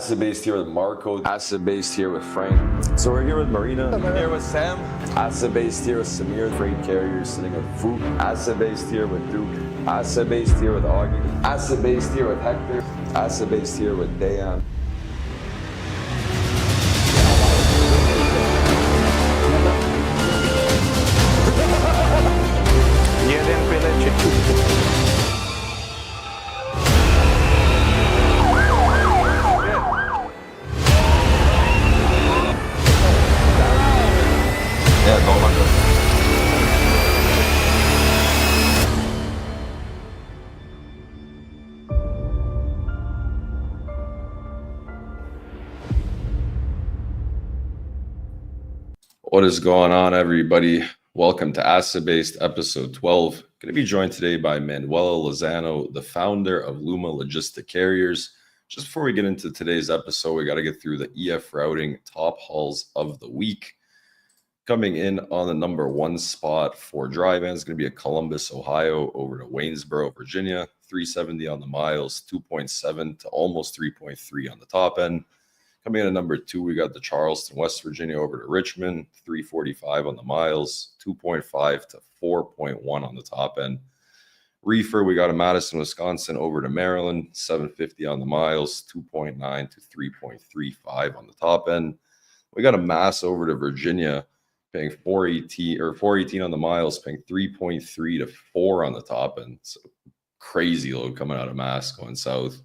Acid based here with Marco. Acid based here with Frank. So we're here with Marina. I'm here with Sam. Acid based here with Samir. Freight carrier sitting with Fook. Acid based here with Duke. Acid based here with Augie. Acid based here with Hector. Acid based here with Dayan. What is going on, everybody? Welcome to Acid Based episode 12. Going to be joined today by Manuela Lozano, the founder of Luma Logistic Carriers. Just before we get into today's episode, we got to get through the efRouting top hauls of the week. Coming in on the number one spot for dry vans is going to be a Columbus, Ohio, over to Waynesboro, Virginia. 370 on the miles, 2.7 to almost 3.3 on the top end. Coming in at number two, we got the Charleston, West Virginia, over to Richmond, 345 on the miles, 2.5 to 4.1 on the top end. Reefer, we got a Madison, Wisconsin, over to Maryland, 750 on the miles, 2.9 to 3.35 on the top end. We got a Mass over to Virginia, paying 418 on the miles, paying 3.3 to 4 on the top end. So crazy load coming out of Mass going south.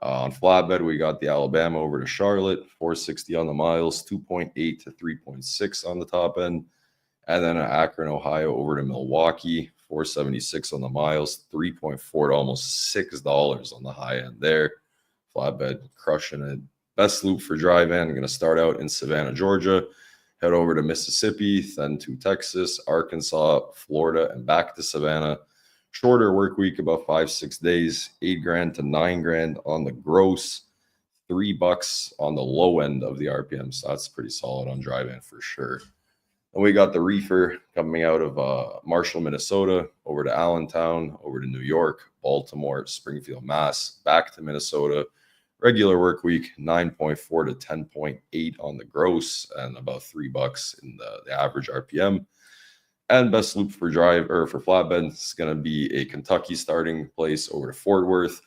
On flatbed, we got the Alabama over to Charlotte, 460 on the miles, 2.8 to 3.6 on the top end. And then Akron, Ohio, over to Milwaukee, 476 on the miles, 3.4 to almost $6 on the high end there. Flatbed crushing it. Best loop for dry van. I'm going to start out in Savannah, Georgia, head over to Mississippi, then to Texas, Arkansas, Florida, and back to Savannah. Shorter work week, about 5-6 days, $8,000 to $9,000 on the gross, $3 on the low end of the RPM. So that's pretty solid on dry van for sure. And we got the Reefer coming out of Marshall, Minnesota, over to Allentown, over to New York, Baltimore, Springfield, Mass, back to Minnesota. Regular work week, 9.4 to 10.8 on the gross, and about $3 in the average RPM. And best loop for for flatbed is going to be a Kentucky starting place over to Fort Worth,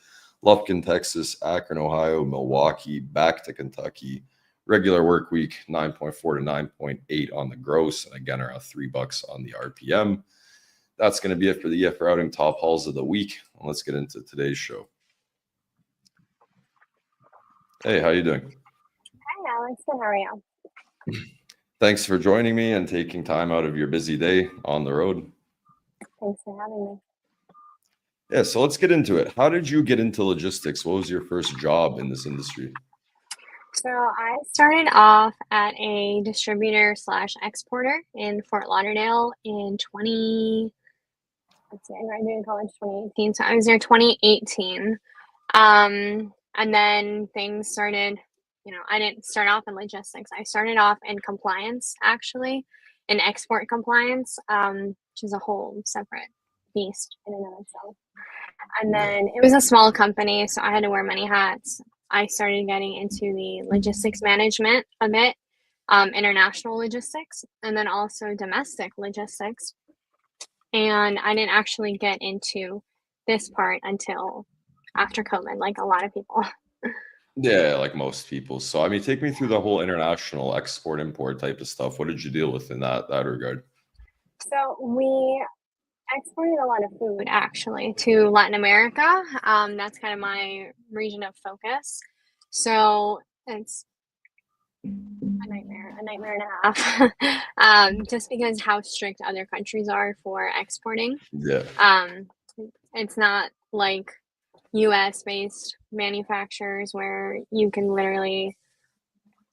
Lufkin, Texas, Akron, Ohio, Milwaukee, back to Kentucky. Regular work week, 9.4 to 9.8 on the gross, and again around $3 on the RPM. That's going to be it for the efRouting top hauls of the week. Let's get into today's show. Hey, how you doing? Hi, Alex. How are you? Thanks for joining me and taking time out of your busy day on the road. Thanks for having me. Yeah, so let's get into it. How did you get into logistics? What was your first job in this industry? So I started off at a distributor slash exporter in Fort Lauderdale in 20, let's see, I graduated college 2018, so I was there 2018. And then things started, I didn't start off in logistics. I started off in compliance, actually, in export compliance, which is a whole separate beast in and of itself. And Yeah. then it was a small company, so I had to wear many hats. I started getting into the logistics management a bit, international logistics, and then also domestic logistics. And I didn't actually get into this part until after COVID, like a lot of people. Yeah, like most people. So I mean, take me through the whole international export import type of stuff. What did you deal with in that regard? So we exported a lot of food actually to Latin America. That's kind of my region of focus. So it's a nightmare and a half, just because how strict other countries are for exporting. Yeah. Um, it's not like US based manufacturers where you can literally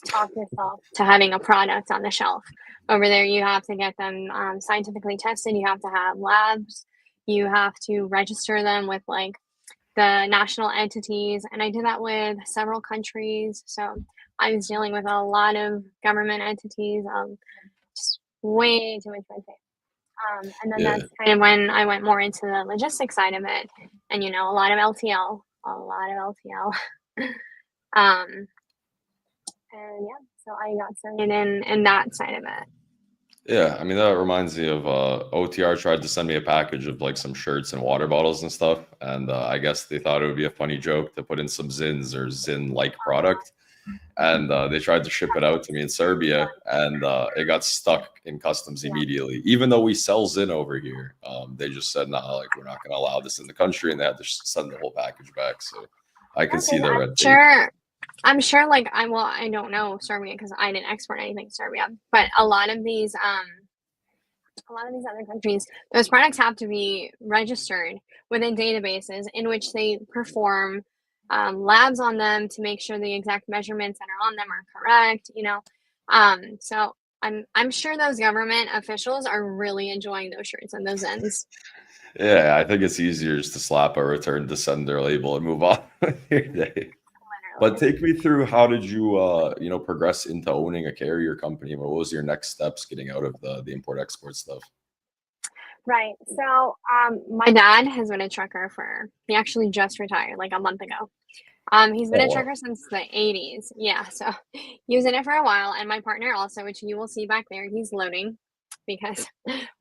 talk yourself to having a product on the shelf. Over there, you have to get them scientifically tested. You have to have labs. You have to register them with like the national entities. And I did that with several countries. So I was dealing with a lot of government entities, just way too much red tape. And then Yeah. that's kind of when I went more into the logistics side of it. And, a lot of LTL, a lot of LTL. um, and yeah, so I got started in that side of it. Yeah, I mean that reminds me of OTR tried to send me a package of like some shirts and water bottles and stuff, and I guess they thought it would be a funny joke to put in some Zins or Zin-like product, and they tried to ship it out to me in Serbia, and it got stuck in customs Yeah. immediately. Even though we sell Zin over here, they just said, "Nah, like we're not going to allow this in the country," and they had to send the whole package back. So I can see Okay, the I'm red tape. sure. I'm sure. Like I don't know Serbia because I didn't export anything to Serbia. But a lot of these other countries, those products have to be registered within databases in which they perform labs on them to make sure the exact measurements that are on them are correct. So I'm sure those government officials are really enjoying those shirts and those ends. Yeah, I think it's easier just to slap a return to sender label and move on with your day. But Literally. take me through how did you progress into owning a carrier company? What was your next steps getting out of the import export stuff? Right. So, my dad has been a trucker he actually just retired like a month ago. He's been Oh a wow. trucker since the 80s. Yeah. So he was in it for a while. And my partner also, which you will see back there, he's loading because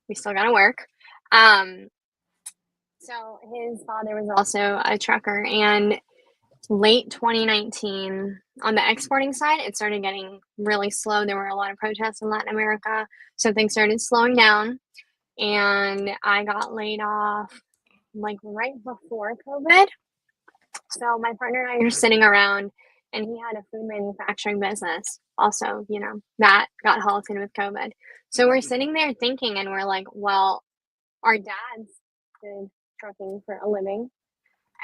we still got to work. Um, so his father was also a trucker. And late 2019, on the exporting side, it started getting really slow. There were a lot of protests in Latin America. So things started slowing down. And I got laid off like right before COVID. So my partner and I are sitting around, and he had a food manufacturing business. Also, that got halted with COVID. So we're sitting there thinking, and we're like, well, our dads did trucking for a living,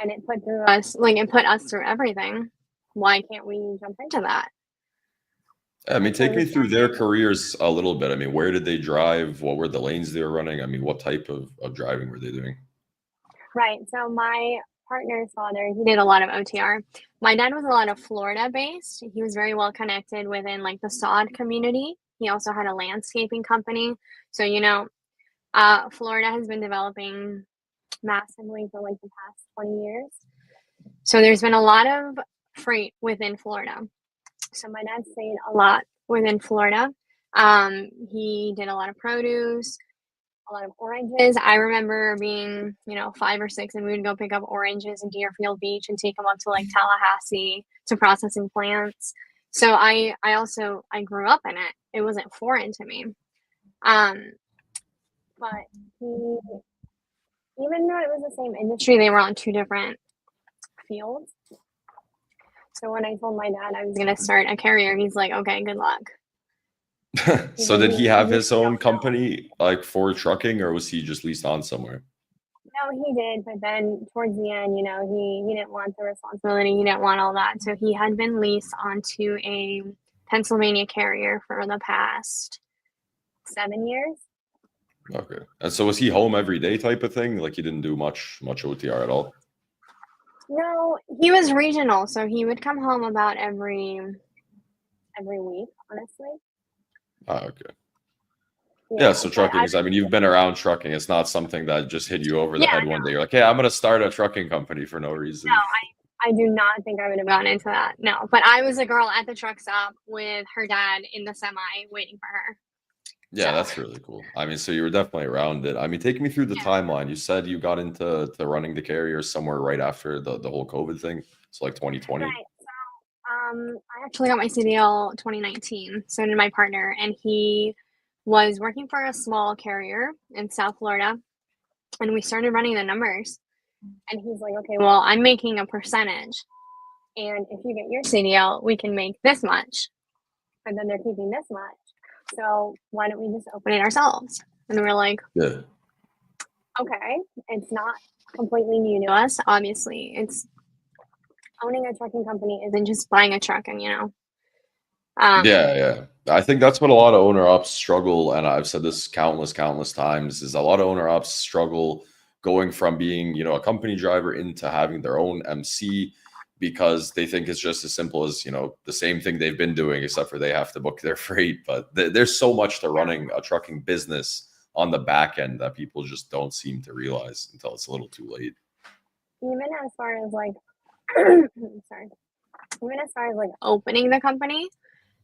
and it put us through everything. Why can't we jump into that? Yeah, I mean, And so take we me through their started. careers a little bit. I mean, where did they drive? What were the lanes they were running? I mean, what type of driving were they doing? Right. So my partner's father, he did a lot of OTR. My dad was a lot of Florida based. He was very well connected within like the sod community. He also had a landscaping company. So, Florida has been developing massively for like the past 20 years. So there's been a lot of freight within Florida. So my dad stayed a lot within Florida. He did a lot of produce, a lot of oranges. I remember being, 5 or 6, and we would go pick up oranges in Deerfield Beach and take them up to like Tallahassee to processing plants. So I grew up in it. It wasn't foreign to me. Um, but he, even though it was the same industry, they were on two different fields. So when I told my dad I was gonna start a carrier, he's like, "Okay, good luck." He's So like, did "You he have really his own don't know." company like for trucking, or was he just leased on somewhere? No, he did, but then towards the end, he didn't want the responsibility. He didn't want all that. So he had been leased onto a Pennsylvania carrier for the past 7 years. Okay. And so was he home every day type of thing? Like he didn't do much OTR at all? No, he was regional, so he would come home about every week, honestly. Okay. Yeah, so trucking is, I mean, you've been around trucking. It's not something that just hit you over the head one day. You're like, hey, I'm going to start a trucking company for no reason. No, I do not think I would have gotten into that. No, but I was a girl at the truck stop with her dad in the semi waiting for her. Yeah, that's really cool. I mean, so you were definitely around it. I mean, take me through the timeline. You said you got into running the carrier somewhere right after the whole COVID thing. So like 2020. Right. So I actually got my CDL 2019. So did my partner, and he was working for a small carrier in South Florida, and we started running the numbers. And he's like, okay, well, I'm making a percentage, and if you get your CDL, we can make this much, and then they're keeping this much. So why don't we just open it ourselves? And we're like, yeah, okay, it's not completely new to us. Obviously, it's owning a trucking company isn't just buying a truck and yeah. I think that's what a lot of owner ops struggle, and I've said this countless times, is a lot of owner ops struggle going from being, a company driver into having their own MC, because they think it's just as simple as, the same thing they've been doing, except for they have to book their freight. But there's so much to running a trucking business on the back end that people just don't seem to realize until it's a little too late. Even as far as like, sorry, even as far as like opening the company,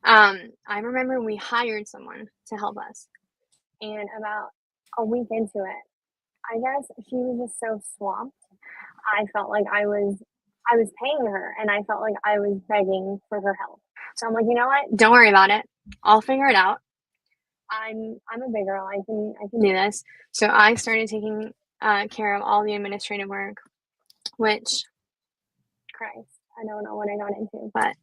I remember we hired someone to help us, and about a week into it, I guess she was just so swamped. I felt like I was paying her, and I felt like I was begging for her help. So I'm like, you know what? Don't worry about it. I'll figure it out. I'm a big girl. I can do this. So I started taking care of all the administrative work, which, Christ, I don't know what I got into, but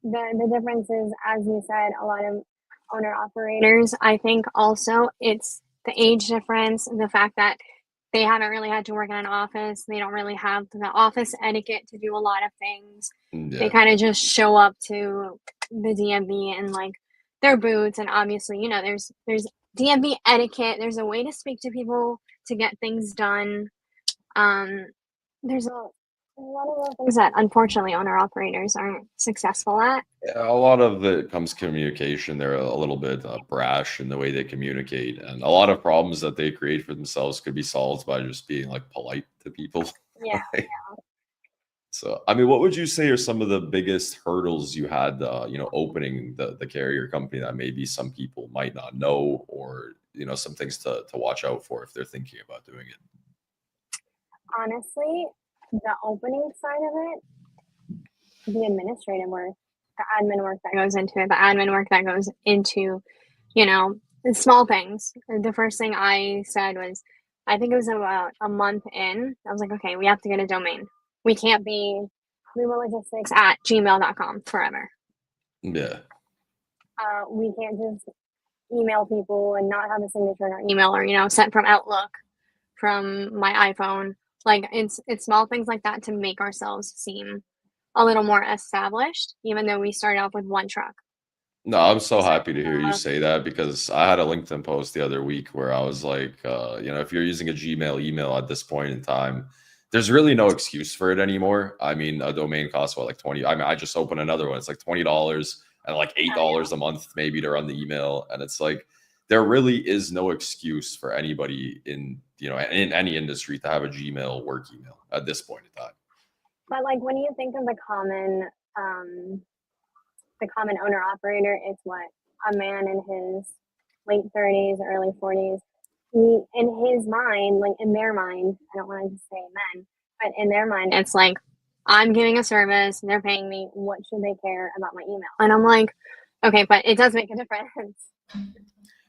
the difference is, as you said, a lot of owner operators, I think also it's the age difference, the fact that they haven't really had to work in an office. They don't really have the office etiquette to do a lot of things. Yeah. They kind of just show up to the DMV in like their boots, and obviously, there's DMV etiquette. There's a way to speak to people to get things done. There's a lot of things that unfortunately owner operators aren't successful at. Yeah, a lot of it comes communication. They're a little bit brash in the way they communicate, and a lot of problems that they create for themselves could be solved by just being like polite to people. Yeah. So, I mean, what would you say are some of the biggest hurdles you had, opening the carrier company that maybe some people might not know, or, some things to watch out for if they're thinking about doing it? Honestly, the opening side of it, the administrative work, the admin work that goes into it, the admin work that goes into, the small things. The first thing I said was, I think it was about a month in, I was like, okay, we have to get a domain. We can't be LumaLogistics@gmail.com forever. Yeah. We can't just email people and not have a signature in our email, or, sent from Outlook from my iPhone. Like it's small things like that to make ourselves seem a little more established, even though we started off with one truck. No, I'm so happy to hear you say that, because I had a LinkedIn post the other week where I was like, if you're using a Gmail email at this point in time, there's really no excuse for it anymore. I mean, a domain costs what, like 20. I mean, I just opened another one. It's like $20 and like $8 a month maybe to run the email. And it's like, there really is no excuse for anybody in any industry to have a Gmail work email at this point in time. But like when you think of the common owner operator, it's what, a man in his late 30s, early 40s. He, in his mind, like in their mind, I don't want to just say men, but in their mind, it's like, I'm giving a service, they're paying me. What should they care about my email? And I'm like, okay, but it does make a difference.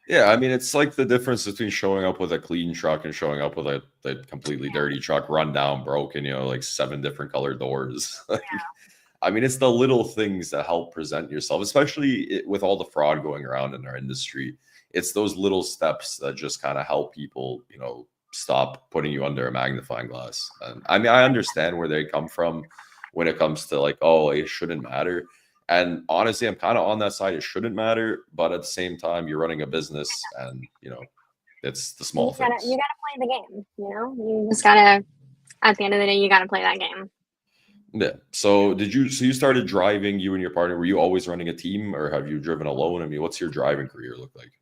Yeah, I mean, it's like the difference between showing up with a clean truck and showing up with a completely dirty truck, run down, broken, like 7 different colored doors. I mean, it's the little things that help present yourself, especially with all the fraud going around in our industry. It's those little steps that just kind of help people, stop putting you under a magnifying glass. And I mean, I understand where they come from when it comes to like, oh, it shouldn't matter. And honestly, I'm kind of on that side. It shouldn't matter, but at the same time, you're running a business, and it's the small You gotta things. play the game. You just gotta. At the end of the day, you gotta play that game. Yeah. So you started driving, you and your partner, were you always running a team, or have you driven alone? I mean, what's your driving career look like?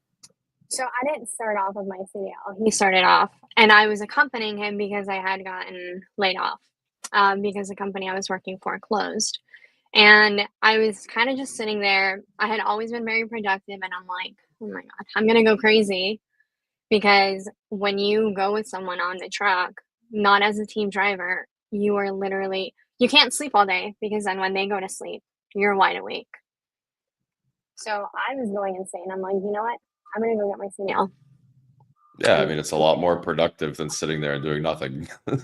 So I didn't start off with my CDL. He started off, and I was accompanying him because I had gotten laid off because the company I was working for closed. And I was kind of just sitting there. I had always been very productive, and I'm like, oh my God, I'm going to go crazy because when you go with someone on the truck, not as a team driver, you are literally, you can't sleep all day because then when they go to sleep, you're wide awake. So I was going insane. I'm like, you know what? I'm going to go get my CDL. Yeah, I mean, it's a lot more productive than sitting there and doing nothing. Yeah,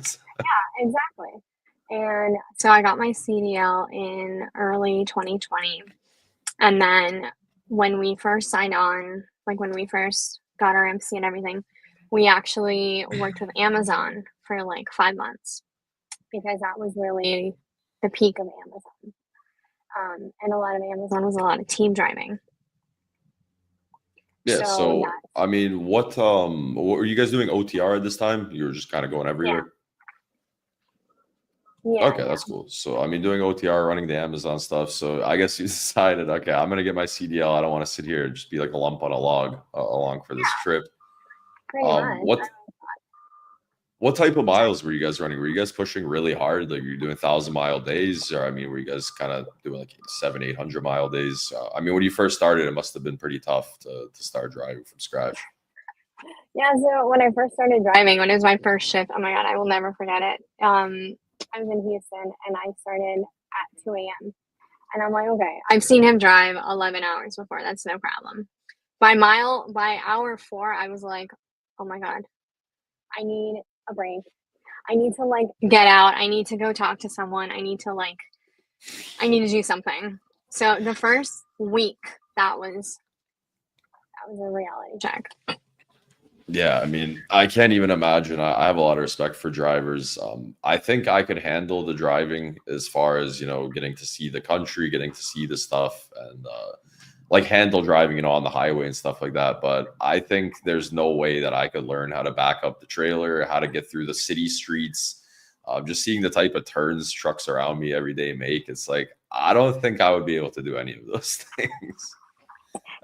exactly. And so I got my CDL in early 2020. And then when we first signed on, like when we first got our MC and everything, we actually worked with Amazon for like 5 months because that was really the peak of Amazon. And a lot of Amazon was a lot of team driving. Yeah. So So, that, I mean, what were you guys doing OTR at this time? You were just kind of going everywhere. Okay, yeah. that's cool. So, I mean, doing OTR, running the Amazon stuff. So, I guess you decided, okay, I'm gonna get my CDL. I don't want to sit here and just be like a lump on a log along for this trip. Pretty much. What type of miles were you guys running? Were you guys pushing really hard? Like, were you doing 1,000-mile days, or I mean, were you guys kind of doing like 700-800-mile days? I mean, when you first started, it must have been pretty tough to start driving from scratch. Yeah, so when I first started driving, when it was my first shift, oh my God, I will never forget it. I was in Houston and I started at 2 a.m. And I'm like, okay, I've seen him drive 11 hours before. That's no problem. By hour 4, I was like, oh my God, I need a break. I need to like get out. I need to go talk to someone. I need to do something. So the first week, that was a reality check. Yeah, I mean, I can't even imagine. I have a lot of respect for drivers. I think I could handle the driving as far as, getting to see the country, getting to see the stuff, and like handle driving, on the highway and stuff like that. But I think there's no way that I could learn how to back up the trailer, how to get through the city streets. Just seeing the type of turns trucks around me every day make, it's like, I don't think I would be able to do any of those things.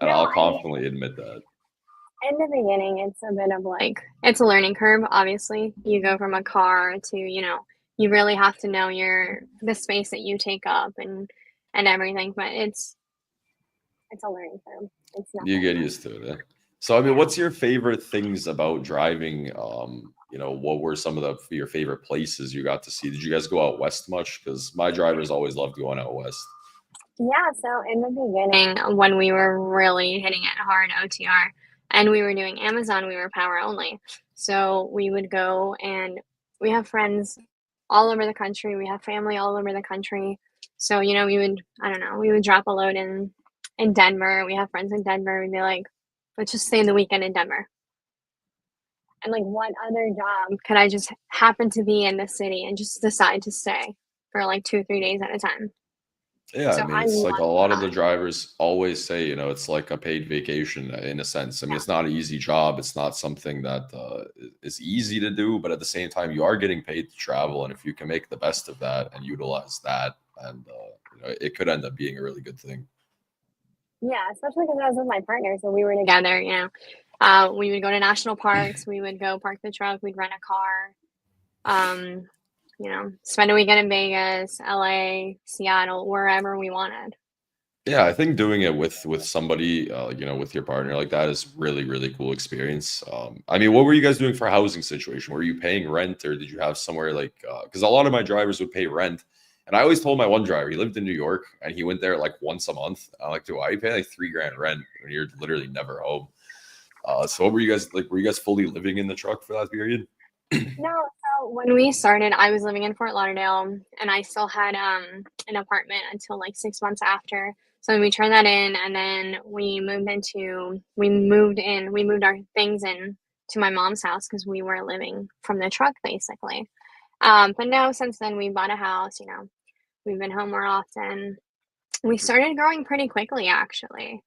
And No, I'll I mean, confidently admit that. in the beginning, it's a bit of like, it's a learning curve, obviously. You go from a car to, you really have to know the space that you take up and everything, but it's a learning curve. It's You nothing. get used to it. Yeah. So, I mean, Yeah. what's your favorite things about driving? What were some of your favorite places you got to see? Did you guys go out west much? Because my drivers always loved going out west. Yeah, so in the beginning, when we were really hitting it hard OTR and we were doing Amazon, we were power only. So we would go and we have friends all over the country. We have family all over the country. So, I don't know, we would drop a load in Denver. We have friends in Denver. We'd be like, let's just stay the weekend in Denver. And like, what other job could I just happen to be in the city and just decide to stay for like 2, 3 days at a time? Yeah, I So mean, I it's like a love lot of the that. drivers always say, it's like a paid vacation in a sense. I mean, it's not an easy job. It's not something that is easy to do, but at the same time, you are getting paid to travel. And if you can make the best of that and utilize that, and it could end up being a really good thing. Yeah, especially because I was with my partner, so we were together. We would go to national parks. We would go park the truck. We'd rent a car. Spend a weekend in Vegas, LA, Seattle, wherever we wanted. Yeah, I think doing it with somebody, with your partner like that is really, really cool experience. I mean, what were you guys doing for a housing situation? Were you paying rent, or did you have somewhere like? Because a lot of my drivers would pay rent, and I always told my one driver, he lived in New York, and he went there like once a month. I'm like, do I pay like $3,000 rent when you're literally never home? So what were you guys like? Were you guys fully living in the truck for that period? No, so when we started, I was living in Fort Lauderdale, and I still had an apartment until like 6 months after. So then we turned that in, and then we moved our things in to my mom's house because we were living from the truck basically. But no, since then we bought a house. We've been home more often. We started growing pretty quickly, actually.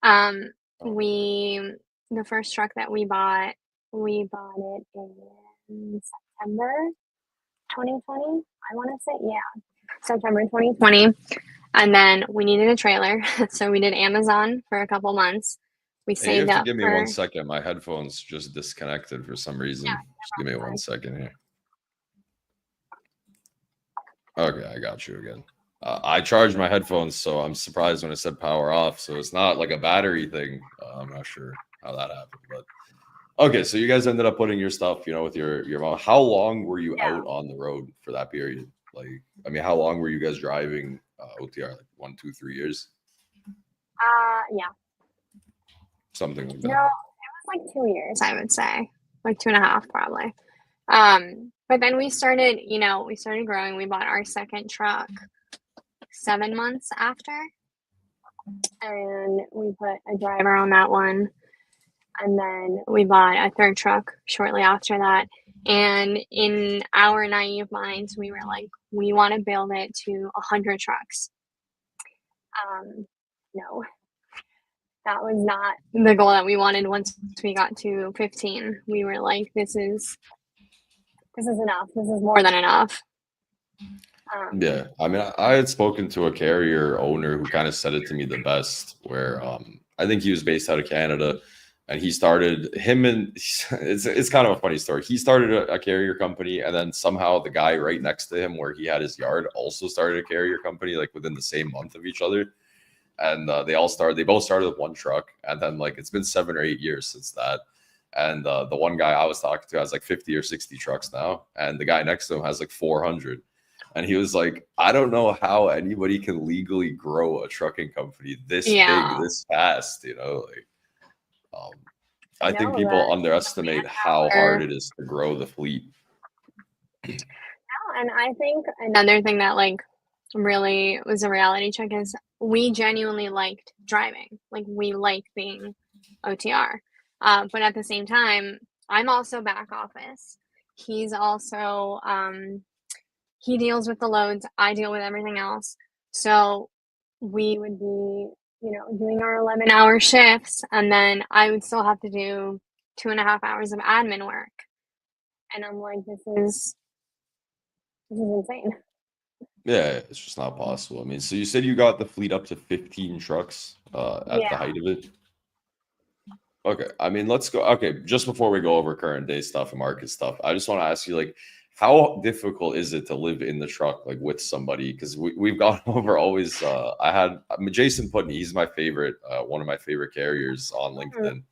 Um, Oh, we the first truck that we bought it in September 2020. I want to say, yeah, September 2020. And then we needed a trailer, so we did Amazon for a couple months. We hey, you saved have to up give me one for, second. My headphones just disconnected for some reason. Just give me one yeah, second here. Okay, I got you again. I charged my headphones, so I'm surprised when it said power off. So it's not like a battery thing. I'm not sure how that happened, but okay. So you guys ended up putting your stuff, with your mom. How long were you out yeah. on the road for that period? Like, I mean, how long were you guys driving OTR? Like 1, 2, 3 years, Yeah. something like No, that. it was like 2 years, I would say, like 2.5 probably. But then we started growing. We bought our second truck 7 months after, and we put a driver on that one. And then we bought a third truck shortly after that. And in our naive minds, we were like, we want to build it to 100 trucks. No, that was not the goal that we wanted. Once we got to 15, we were like, this is enough. This is more than enough. Um, Yeah, I mean, I had spoken to a carrier owner who kind of said it to me the best, where I think he was based out of Canada, and he started him and it's kind of a funny story. He started a carrier company, and then somehow the guy right next to him, where he had his yard, also started a carrier company, like within the same month of each other, and they both started with one truck, and then like it's been 7 or 8 years since that. And the one guy I was talking to has like 50 or 60 trucks now, and the guy next to him has like 400. And he was like, I don't know how anybody can legally grow a trucking company this big, yeah, this fast, Like, I I think know people the underestimate how hard manpower. it is to grow the fleet. And I think another thing that like really was a reality check is we genuinely liked driving. Like we like being OTR. But at the same time, I'm also back office. He's also he deals with the loads. I deal with everything else. So we would be, doing our 11-hour shifts, and then I would still have to do 2.5 hours of admin work. And I'm like, this is insane. Yeah, it's just not possible. I mean, so you said you got the fleet up to 15 trucks at the Yeah. height of it. Okay. I mean, let's go. Okay. Just before we go over current day stuff and market stuff, I just want to ask you, like, how difficult is it to live in the truck, like with somebody? Because we've gone over always, Jason Putney, he's my favorite, one of my favorite carriers on Mhm. LinkedIn.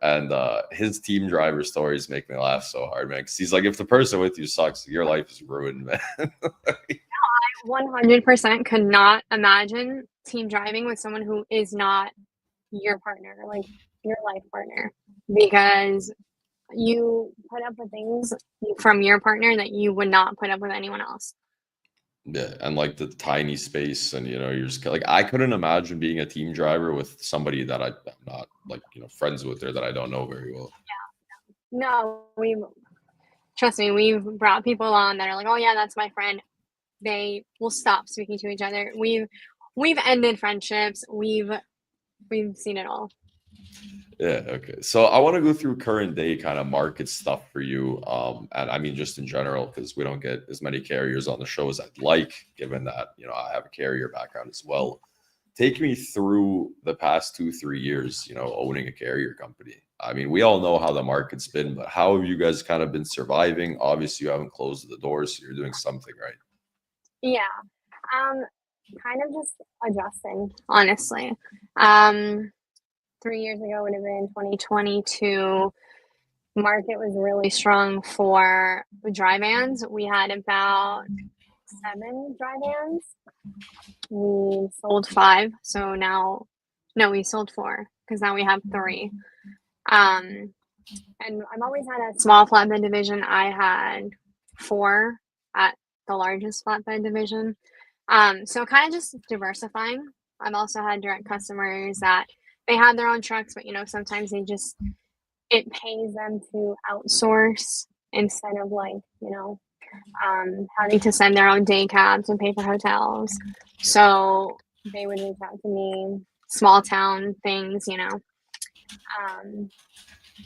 And his team driver stories make me laugh so hard, man. Because he's like, if the person with you sucks, your life is ruined, man. 100% could not imagine team driving with someone who is not your partner, like your life partner, because you put up with things from your partner that you would not put up with anyone else. Yeah, and like the tiny space, and you're just like, I couldn't imagine being a team driver with somebody that I'm not like friends with or that I don't know very well. No, trust me, we've brought people on that are like, oh yeah, that's my friend. They will stop speaking to each other. We've ended friendships. We've seen it all. Yeah, okay. So I want to go through current day kind of market stuff for you. And I mean just in general, because we don't get as many carriers on the show as I'd like, given that, I have a carrier background as well. Take me through the past 2, 3 years, owning a carrier company. I mean, we all know how the market's been, but how have you guys kind of been surviving? Obviously, you haven't closed the doors, so you're doing something right. Yeah. Um, Kind of just adjusting, honestly. Um, 3 years ago would have been 2022. Market was really strong for dry vans. We had about 7 dry vans. We sold 5, so now, no, we sold 4 because now we have 3. Um, And I've always had a small flatbed division. I had 4 at the largest flatbed division. So kind of just diversifying. I've also had direct customers that they have their own trucks, but sometimes it pays them to outsource instead of having to send their own day cabs and pay for hotels. So they would reach out to me, small town things.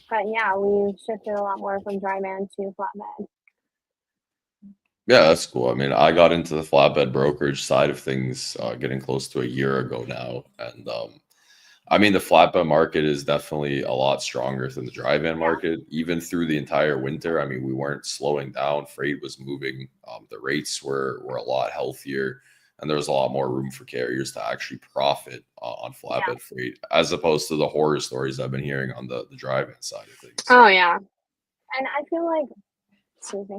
But yeah, we shifted a lot more from dry van to flatbed. Yeah, that's cool. I mean, I got into the flatbed brokerage side of things getting close to a year ago now. And I mean, the flatbed market is definitely a lot stronger than the dry van Yeah, market, even through the entire winter. I mean, we weren't slowing down. Freight was moving. The rates were a lot healthier, and there was a lot more room for carriers to actually profit on yeah. flatbed freight, as opposed to the horror stories I've been hearing on the dry van side of things. Oh yeah. And I feel like, excuse me,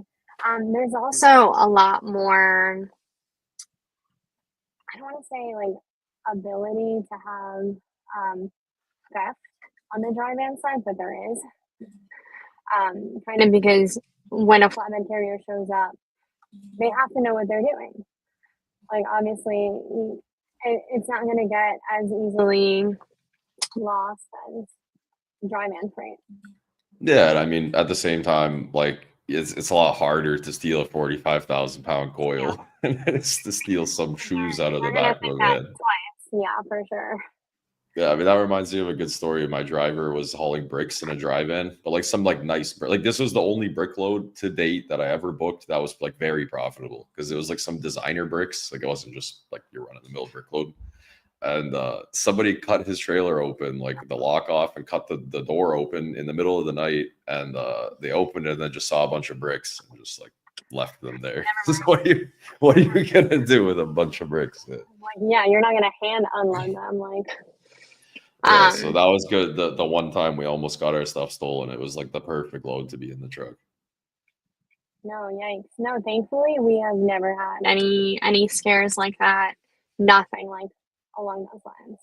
there's also a lot more, I don't want to say like ability to have theft on the dry van side, but there is. Kind of because when a flatbed carrier shows up, they have to know what they're doing. Like, obviously, it's not going to get as easily lost as dry van freight. Yeah, and I mean, at the same time, like it's a lot harder to steal a 45,000 pound Yeah, coil than it is to steal some shoes out of the they're going back to of think a that van. twice. Yeah, for sure. Yeah, I mean that reminds me of a good story. My driver was hauling bricks in a dry van, but like some like nice like this was the only brick load to date that I ever booked that was like very profitable because it was like some designer bricks. Like it wasn't just like your run of the mill brick load. And somebody cut his trailer open, like the lock off, and cut the door open in the middle of the night. And they opened it and then just saw a bunch of bricks and just like left them there. So what are you gonna do with a bunch of bricks? Yeah. Like, yeah, you're not going to hand unload them. Like, Yeah, so um, that was good. The one time we almost got our stuff stolen, it was like the perfect load to be in the truck. no, yikes. No, thankfully, we have never had any scares like that. Nothing like along those lines.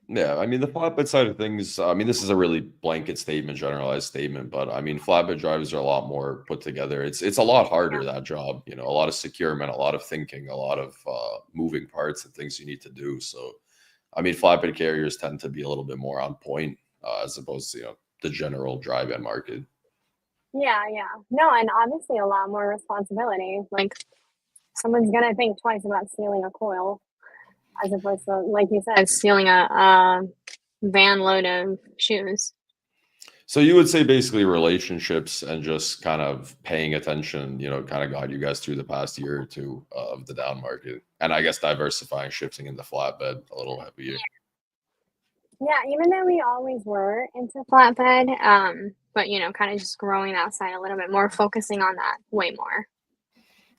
Yeah, I mean the flatbed side of things. I mean this is a really blanket statement, generalized statement, but I mean flatbed drivers are a lot more put together. It's a lot harder that job. You know, a lot of securement, a lot of thinking, a lot of moving parts and things you need to do. So, I mean flatbed carriers tend to be a little bit more on point as opposed to the general drive-in market. Yeah, yeah. No, and obviously a lot more responsibility. Like, someone's gonna think twice about stealing a coil as opposed to, like you said, stealing a van load of shoes. So you would say basically relationships and just kind of paying attention, kind of got you guys through the past year or two of the down market, and I guess diversifying, shifting into flatbed a little heavier. Yeah, even though we always were into flatbed, but kind of just growing that side a little bit more, focusing on that way more.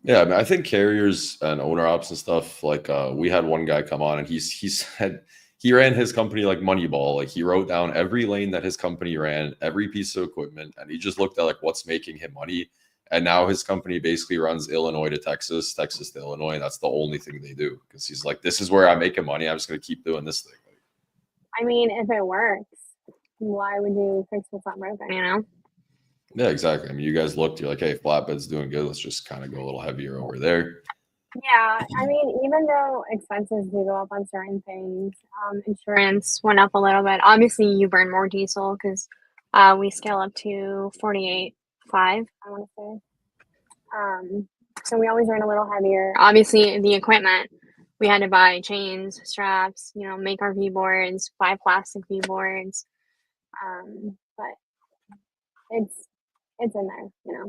Yeah, I mean, I think carriers and owner ops and stuff like we had one guy come on and he said he ran his company like Moneyball. Like he wrote down every lane that his company ran, every piece of equipment, and he just looked at like what's making him money. And now his company basically runs Illinois to Texas, Texas to Illinois, and that's the only thing they do because he's like, this is where I'm making money. I'm just gonna keep doing this thing. I mean, if it works, why would you fix what's not broken? Yeah, exactly. I mean, you guys looked, you're like, hey, flatbed's doing good. Let's just kind of go a little heavier over there. Yeah, I mean, even though expenses do go up on certain things, insurance went up a little bit. Obviously, you burn more diesel because we scale up to 48.5, I want to say. So we always run a little heavier. Obviously, the equipment, we had to buy chains, straps, make our V-boards, buy plastic V-boards. But it's in there.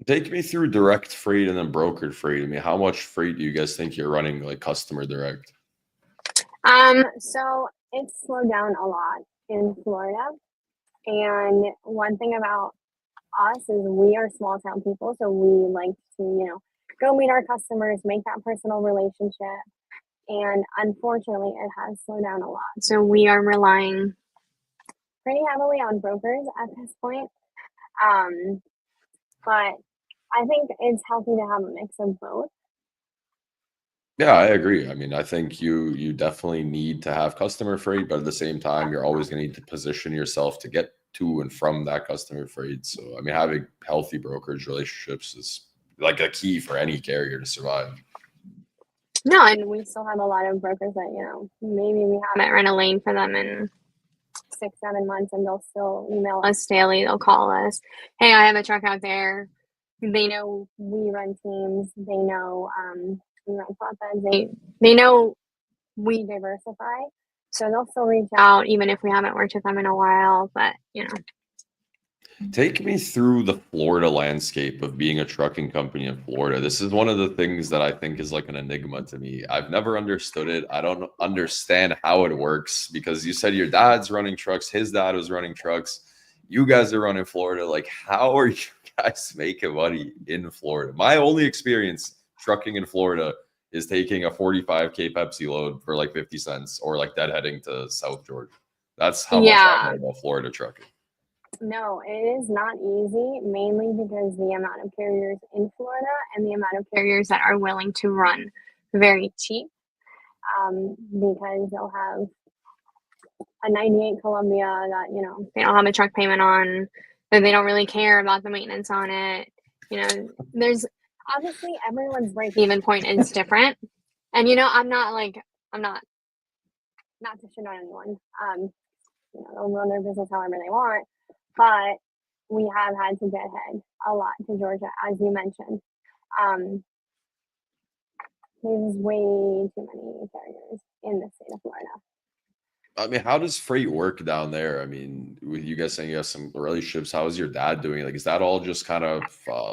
Take me through direct freight and then brokered freight. I mean, how much freight do you guys think you're running like customer direct? So it's slowed down a lot in Florida. And one thing about us is we are small town people, so we like to, go meet our customers, make that personal relationship. And unfortunately, it has slowed down a lot. So we are relying pretty heavily on brokers at this point. But I think it's healthy to have a mix of both. Yeah, I agree. I mean, I think you definitely need to have customer freight, but at the same time, you're always going to need to position yourself to get to and from that customer freight. So, I mean, having healthy brokerage relationships is like a key for any carrier to survive. No, and we still have a lot of brokers that, you know, maybe we haven't run a lane for them in 6-7 months, and they'll still email us daily. They'll call us, hey, I have a truck out there. They know we run teams. They know we run flatbeds. They know we diversify, so they'll still reach out even if we haven't worked with them in a while. But you know, Take me through the Florida landscape of being a trucking company in Florida. This is one of the things that I think is like an enigma to me. I've never understood it. I don't understand how it works, because you said your dad's running trucks, his dad was running trucks. You guys are running Florida. Like, how are you guys making money in Florida? My only experience trucking in Florida is taking a 45K Pepsi load for like 50 cents, or like deadheading to South Georgia. That's how much I know about Florida trucking. No, it is not easy, mainly because the amount of carriers in Florida and the amount of carriers that are willing to run very cheap, because they'll have a 98 Columbia that, you know, they don't have a truck payment on, that they don't really care about the maintenance on it. You know, there's obviously everyone's break-even point is different. And, you know, I'm not to shit on anyone. You know, they'll run their business however they want, but we have had to get ahead a lot to Georgia, as you mentioned. There's way too many carriers in the state of Florida. I mean, how does freight work down there? I mean, with you guys saying you have some relationships, how is your dad doing? Like, is that all just kind of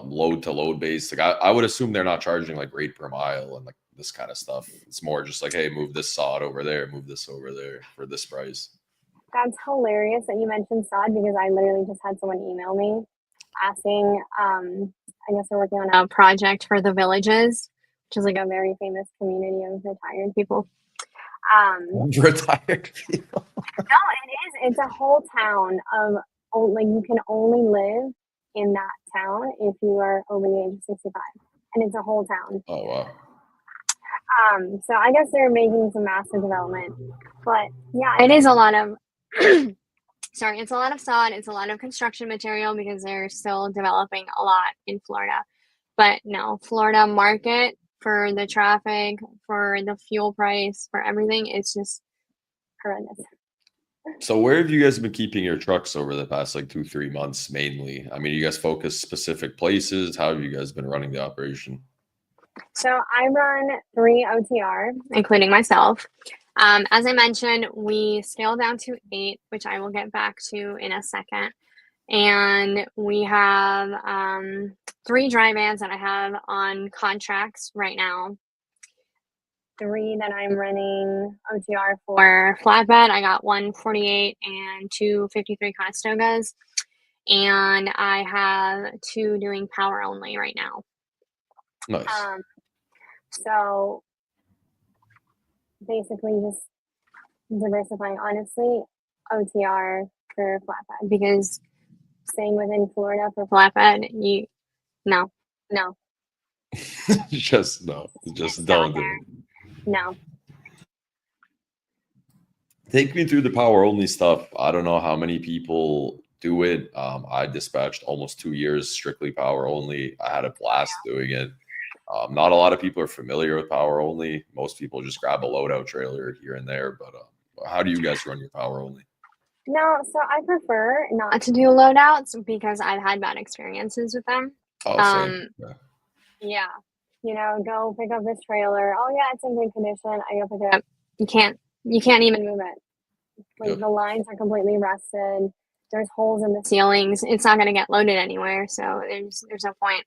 load to load based? Like, I would assume they're not charging like rate per mile and like this kind of stuff. It's more just like, hey, move this sod over there, move this over there for this price. That's hilarious that you mentioned sod, because I literally just had someone email me asking, I guess they're working on a project for the Villages, which is like a very famous community of retired people. Retired people. No, it is. It's a whole town of, like, you can only live in that town if you are over the age of 65, and it's a whole town. Oh, wow. So I guess they're making some massive development, but yeah, it is a lot of, sorry, it's a lot of sod. It's a lot of construction material, because they're still developing a lot in Florida. But no, Florida market for the traffic, for the fuel price, for everything, it's just horrendous. So where have you guys been keeping your trucks over the past like 2-3 months mainly? I mean, you guys focus specific places. How have you guys been running the operation? So I run 3 OTR, including myself. As I mentioned, we scaled down to 8, which I will get back to in a second. And we have 3 dry vans that I have on contracts right now. 3 that I'm running OTR for flatbed. I got 1 48 and 2 53 Conestogas. And I have 2 doing power only right now. Nice. So basically just diversifying, honestly, OTR for flatbed, because staying within Florida for flatbed, no. Just don't do it. No. Take me through the power only stuff. I don't know how many people do it. I dispatched almost 2 years strictly power only. I had a blast doing it. Not a lot of people are familiar with power only. Most people just grab a loadout trailer here and there. But how do you guys run your power only? No, so I prefer not to do loadouts, because I've had bad experiences with them. Oh, same. Yeah. You know, go pick up this trailer. Oh yeah, it's in good condition. I go pick it up. You can't even move it. Like, the lines are completely rusted. There's holes in the ceilings. It's not going to get loaded anywhere. So there's no point.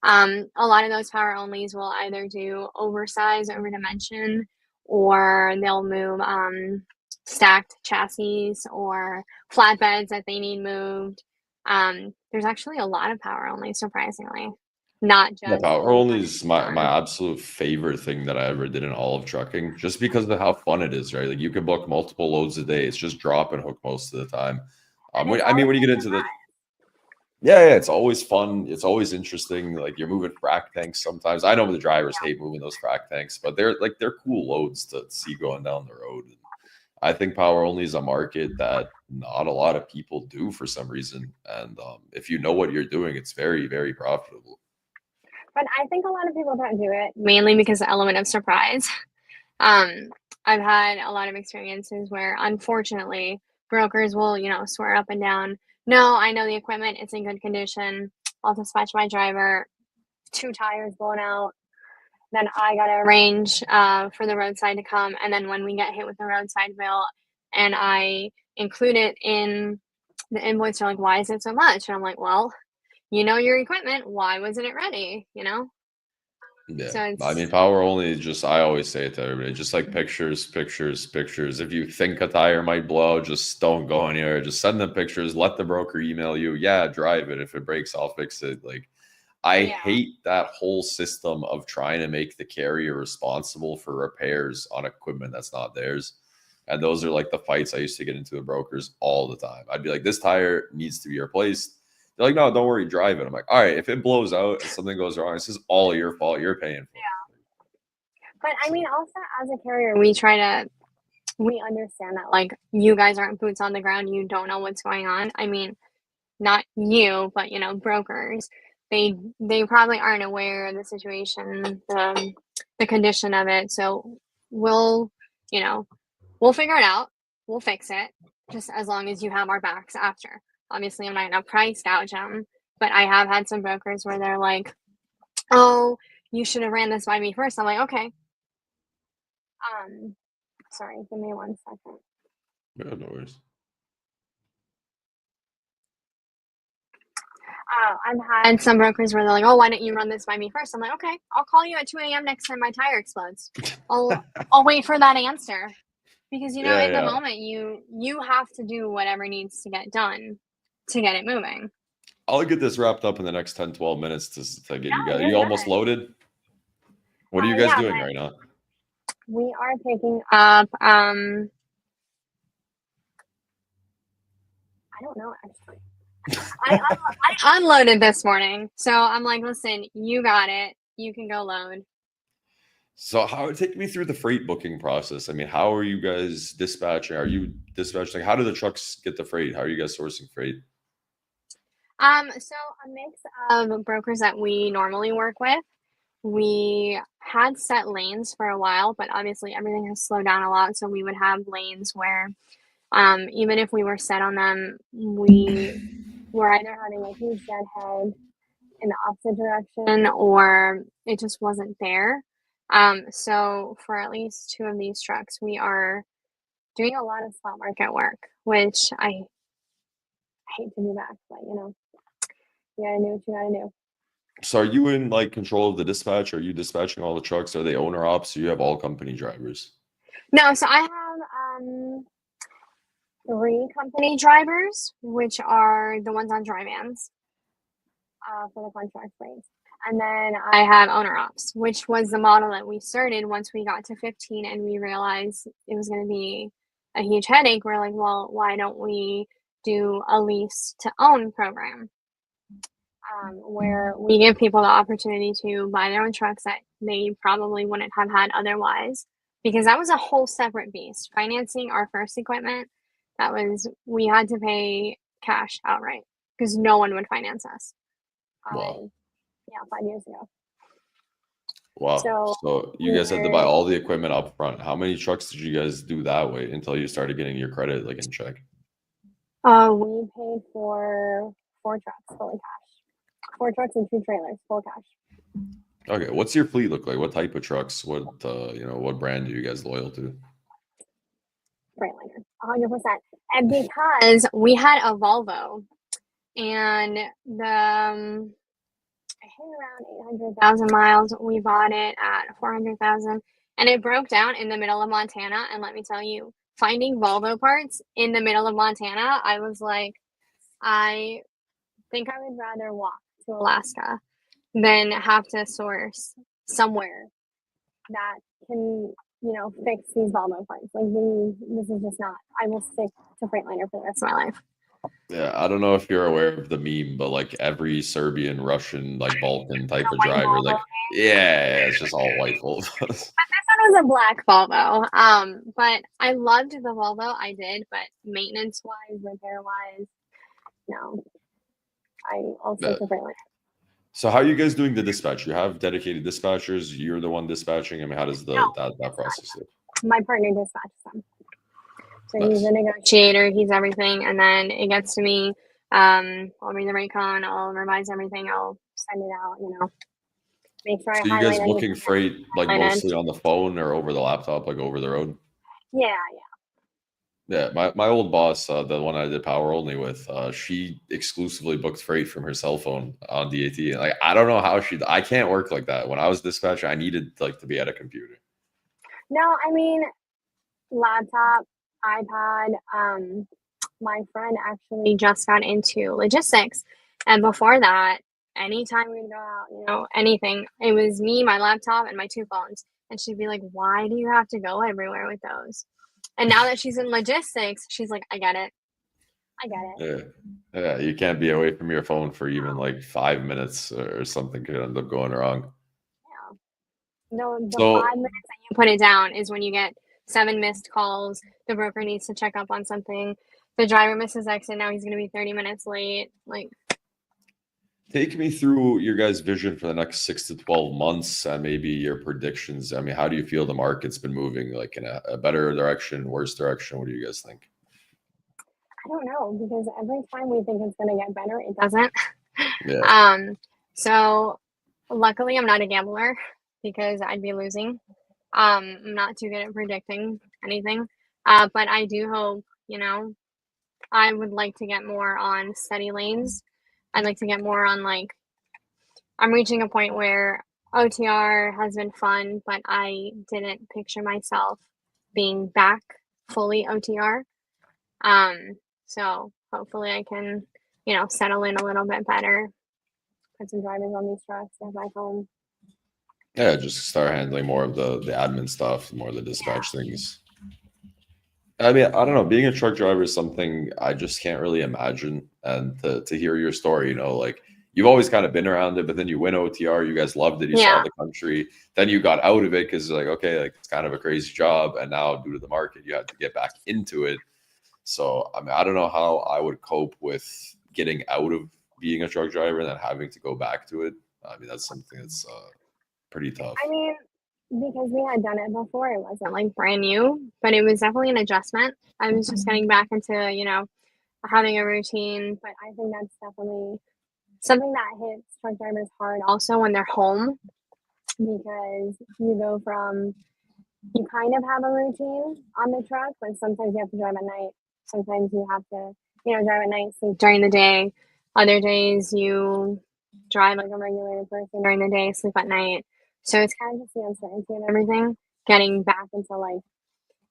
A lot of those power onlys will either do oversize, over dimension, or they'll move stacked chassis or flatbeds that they need moved. There's actually a lot of power only, surprisingly. Not just The power only is my absolute favorite thing that I ever did in all of trucking, just because of how fun it is, right? Like, you can book multiple loads a day. It's just drop and hook most of the time. When you get into yeah, it's always fun. It's always interesting. Like, you're moving frac tanks sometimes. I know the drivers hate moving those frac tanks, but they're cool loads to see going down the road. I think power only is a market that not a lot of people do for some reason. And if you know what you're doing, it's very, very profitable. But I think a lot of people don't do it mainly because the element of surprise. Um, I've had a lot of experiences where, unfortunately, brokers will, swear up and down, no, I know the equipment, it's in good condition. I'll dispatch my driver, 2 tires blown out. Then I got to arrange for the roadside to come. And then when we get hit with the roadside bill and I include it in the invoice, they're like, why is it so much? And I'm like, well, you know your equipment. Why wasn't it ready? Yeah. So I mean, it's, power only, just, I always say it to everybody, just like pictures, pictures, pictures. If you think a tire might blow, just don't go anywhere. Just send them pictures. Let the broker email you. Yeah, drive it. If it breaks, I'll fix it. Like, I yeah. hate that whole system of trying to make the carrier responsible for repairs on equipment that's not theirs. And those are like the fights I used to get into with brokers all the time. I'd be like, this tire needs to be replaced. They're like, no, don't worry, drive it. I'm like, all right, if it blows out and something goes wrong, this is all your fault. You're paying for it. But I mean, also as a carrier, we understand that, like, you guys aren't boots on the ground. You don't know what's going on. I mean, not you, but, brokers, they probably aren't aware of the situation, the condition of it. So we'll figure it out. We'll fix it, just as long as you have our backs after. Obviously, I'm not going to price gouge them, but I have had some brokers where they're like, oh, you should have ran this by me first. I'm like, okay. Sorry, give me 1 second. Yeah, no worries. I've had some brokers where they're like, oh, why didn't you run this by me first? I'm like, okay, I'll call you at 2 a.m. next time my tire explodes. I'll wait for that answer. Because, in the moment, you have to do whatever needs to get done to get it moving. I'll get this wrapped up in the next 10, 12 minutes to get you guys. Are you good. almost loaded? What are you guys doing right now? We are picking up, I don't know, actually. I unloaded this morning. So I'm like, listen, you got it. You can go load. So take me through the freight booking process. I mean, how are you guys dispatching? Are you dispatching? How do the trucks get the freight? How are you guys sourcing freight? So a mix of brokers that we normally work with. We had set lanes for a while, but obviously everything has slowed down a lot. So we would have lanes where, even if we were set on them, we were either having a huge deadhead in the opposite direction or it just wasn't there. So for at least 2 of these trucks, we are doing a lot of spot market work, which I hate to do that, but you gotta do what you gotta do. So are you in like control of the dispatch? Are you dispatching all the trucks? Are they owner ops? Or you have all company drivers? No, so I have 3 company drivers, which are the ones on dry vans for the contract freights. And then I have owner ops, which was the model that we started once we got to 15 and we realized it was going to be a huge headache. We're like, well, why don't we do a lease to own program where we give people the opportunity to buy their own trucks that they probably wouldn't have had otherwise, because that was a whole separate beast. Financing our first equipment, we had to pay cash outright because no one would finance us. Wow. Yeah, 5 years ago. Wow. So you guys had to buy all the equipment up front. How many trucks did you guys do that way until you started getting your credit like in check? We paid for 4 trucks fully cash. 4 trucks and 2 trailers full cash. Okay, what's your fleet look like? What type of trucks? What what brand are you guys loyal to? Freightliner, 100%. And because we had a Volvo, and I hit around 800,000 miles. We bought it at 400,000, and it broke down in the middle of Montana. And let me tell you, finding Volvo parts in the middle of Montana, I was like, I think I would rather walk to Alaska than have to source somewhere that can, fix these Volvo parts. Like, this is just not. I will stick to Freightliner for the rest of my life. Yeah, I don't know if you're aware of the meme, but like every Serbian, Russian, like Balkan type of driver, like, yeah, it's just all white Volvos. But this one was a black Volvo. But I loved the Volvo. I did, but maintenance wise, repair wise, no. I also Yeah. prefer like So how are you guys doing the dispatch? You have dedicated dispatchers. You're the one dispatching. I mean, how does no, that process look? my partner dispatches them. So he's Nice. a negotiator, he's everything, and then it gets to me. I'll read the rate cone, I'll revise everything, I'll send it out, make sure I So you guys highlight anything booking freight like that's highlighted. mostly on the phone or over the laptop, like over the road? Yeah, Yeah, my old boss, the one I did power only with, she exclusively booked freight from her cell phone on DAT. And, like, I don't know how I can't work like that. When I was dispatcher, I needed like to be at a computer. no, I mean, laptop, iPad. My friend actually just got into logistics, and before that, anytime we'd go out, anything, it was me, my laptop, and my two phones. And she'd be like, "Why do you have to go everywhere with those?" And now that she's in logistics, she's like, "I get it. I get it." Yeah. Yeah, you can't be away from your phone for even like 5 minutes or something could end up going wrong. Yeah. No, the So 5 minutes that you put it down is when you get 7 missed calls. The broker needs to check up on something. The driver misses exit. Now he's going to be 30 minutes late. Like, take me through your guys' vision for the next 6 to 12 months and maybe your predictions. I mean, how do you feel the market's been moving, like in a better direction, worse direction? What do you guys think? I don't know, because every time we think it's going to get better, it doesn't. Yeah. So luckily I'm not a gambler because I'd be losing. I'm not too good at predicting anything. But I do hope, I would like to get more on steady lanes. I'd like to get more on I'm reaching a point where OTR has been fun, but I didn't picture myself being back fully OTR. So hopefully I can, settle in a little bit better, put some drivers on these trucks, get back home. Yeah, just start handling more of the admin stuff, more of the dispatch things. I mean, I don't know. Being a truck driver is something I just can't really imagine. And to hear your story, like you've always kind of been around it, but then you win OTR, you guys loved it, you saw Yeah. the country, then you got out of it because like, okay, like it's kind of a crazy job, and now due to the market, you had to get back into it. So I mean, I don't know how I would cope with getting out of being a truck driver and then having to go back to it. I mean, that's something that's pretty tough. I mean, because we had done it before, it wasn't brand new, but it was definitely an adjustment. I was just getting back into, having a routine, but I think that's definitely something that hits truck drivers hard also when they're home, because you kind of have a routine on the truck, but sometimes you have to drive at night. Sometimes you have to, drive at night, sleep during the day. Other days you drive like a regular person during the day, sleep at night. So it's kind of just the uncertainty of everything, getting back into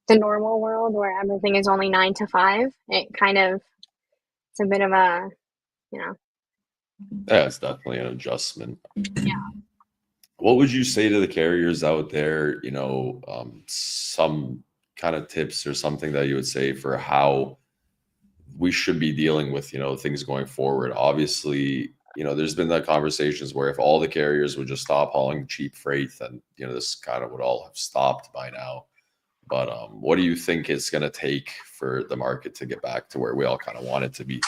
the normal world where everything is only 9 to 5. It's a bit of a, you know, Yeah, it's definitely an adjustment. yeah. What would you say to the carriers out there? Some kind of tips or something that you would say for how we should be dealing with, things going forward. Obviously, there's been that conversations where if all the carriers would just stop hauling cheap freight, then, this kind of would all have stopped by now. But what do you think it's going to take for the market to get back to where we all kind of want it to be?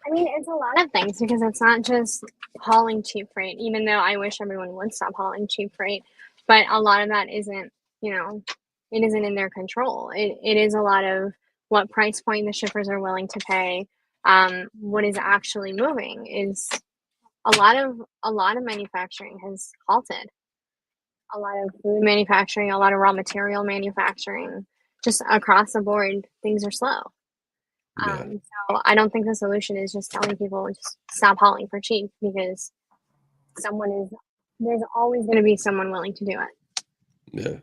I mean, it's a lot of things because it's not just hauling cheap freight, even though I wish everyone would stop hauling cheap freight. But a lot of that isn't, it isn't in their control. It is a lot of what price point the shippers are willing to pay. What is actually moving is a lot of manufacturing has halted. A lot of food manufacturing, a lot of raw material manufacturing, just across the board, things are slow. Yeah. So I don't think the solution is just telling people just stop hauling for cheap, because there's always going to be someone willing to do it. Yeah.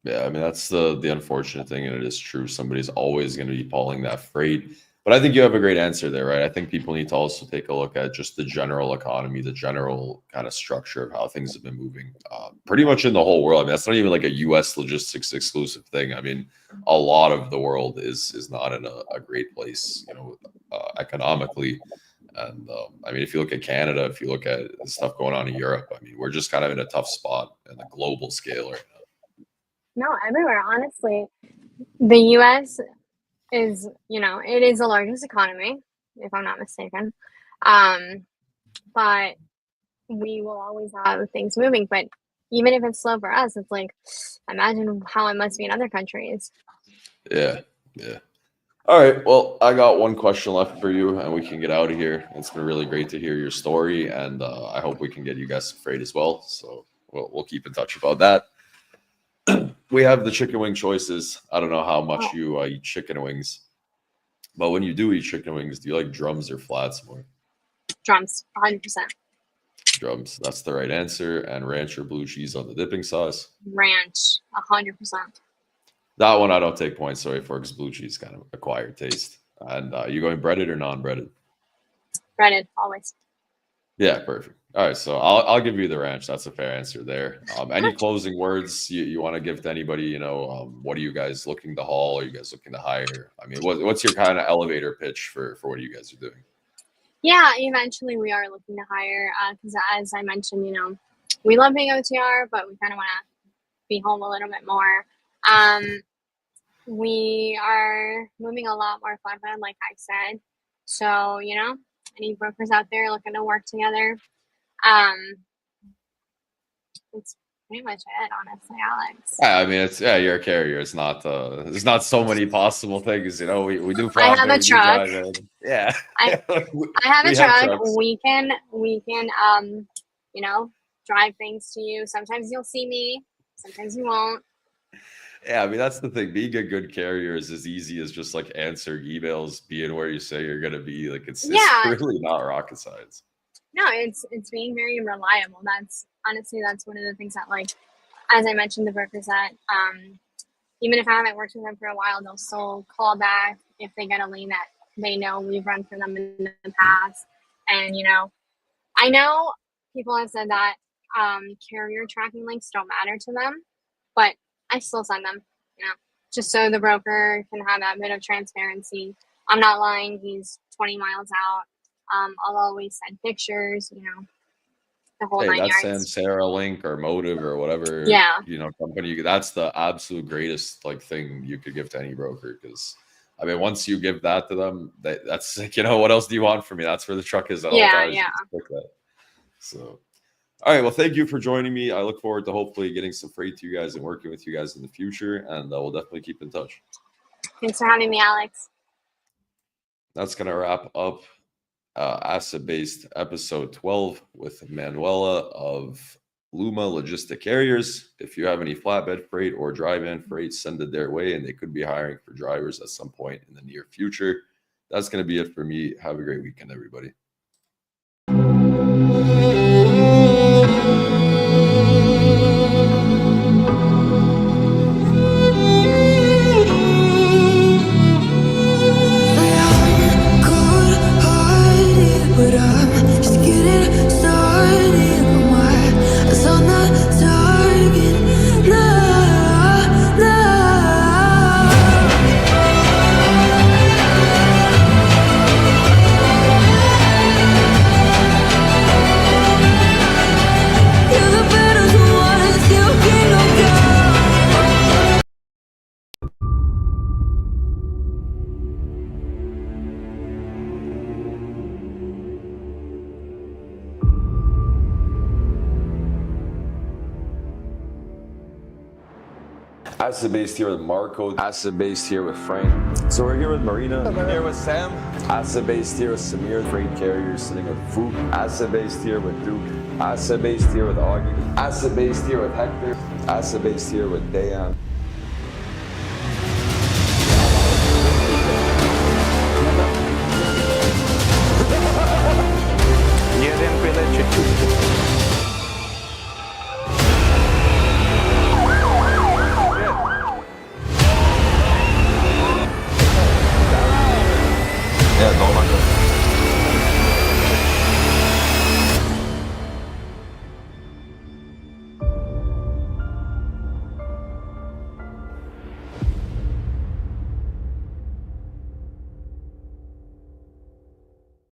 Yeah. I mean, that's the unfortunate thing. And it is true. Somebody's always going to be hauling that freight. But I think you have a great answer there, right? I think people need to also take a look at just the general economy, the general kind of structure of how things have been moving pretty much in the whole world. I mean, that's not even like a US logistics exclusive thing. I mean, a lot of the world is not in a great place, economically. And I mean, if you look at Canada, if you look at the stuff going on in Europe, I mean, we're just kind of in a tough spot in the global scale right now. No, everywhere, honestly. The US is, it is the largest economy, if I'm not mistaken. Um, but we will always have things moving. But even if it's slow for us, it's like, imagine how it must be in other countries. Yeah, yeah. All right. Well, I got one question left for you, and we can get out of here. It's been really great to hear your story, and I hope we can get you guys some freight as well. So we'll keep in touch about that. We have the chicken wing choices. I don't know how much Oh, you eat chicken wings, but when you do eat chicken wings, do you like drums or flats more? drums, 100%. Drums. That's the right answer. And ranch or blue cheese on the dipping sauce. Ranch, 100%. That one I don't take points away for because blue cheese kind of acquired taste. And you going breaded or non-breaded? Breaded, always. Yeah, perfect. All right, so I'll give you the ranch. That's a fair answer there. Any closing words you want to give to anybody? What are you guys looking to haul? Are you guys looking to hire? I mean, what's your kind of elevator pitch for what you guys are doing? Yeah, eventually we are looking to hire because, as I mentioned, we love being OTR, but we kind of want to be home a little bit more. We are moving a lot more flatbed, like I said. So, any brokers out there looking to work together, it's pretty much it, honestly, Alex. Yeah, I mean, you're a carrier. It's not there's not so many possible things. We do I have a flatbed, we do truck. dry van. Yeah, I have a we have truck. trucks. We can drive things to you. Sometimes you'll see me, sometimes you won't. Yeah, I mean that's the thing. Being a good carrier is as easy as just like answering emails, being where you say you're gonna be. Like it's Yeah, really not rocket science. no, it's being very reliable. That's one of the things that, like, as I mentioned, the brokers that even if I haven't worked with them for a while, they'll still call back if they get a lane that they know we've run for them in the past. And I know people have said that carrier tracking links don't matter to them, but I still send them, just so the broker can have that bit of transparency. I'm not lying, he's 20 miles out. I'll always send pictures, the whole Hey, nine that's yards. Samsara Link or Motive or whatever, Yeah. company. That's the absolute greatest like thing you could give to any broker because I mean, once you give that to them, that's like, what else do you want from me? That's where the truck is at all Yeah, times. yeah. So, all right. Well, thank you for joining me. I look forward to hopefully getting some freight to you guys and working with you guys in the future. And we'll definitely keep in touch. Thanks for having me, Alex. That's going to wrap up asset-based episode 12 with Manuela of Luma Logistic Carriers. If you have any flatbed freight or dry-van freight, send it their way, and they could be hiring for drivers at some point in the near future. That's going to be it for me. Have a great weekend, everybody. Asset based here with Marco. Asset based here with Frank. So we're here with Marina. I'm here with Sam. Asset based here with Samir. Freight carriers sitting with Fook. Asset based here with Duke. Asset based here with Augie. Asset based here with Hector. Asset based here with Dayan. Jeden village.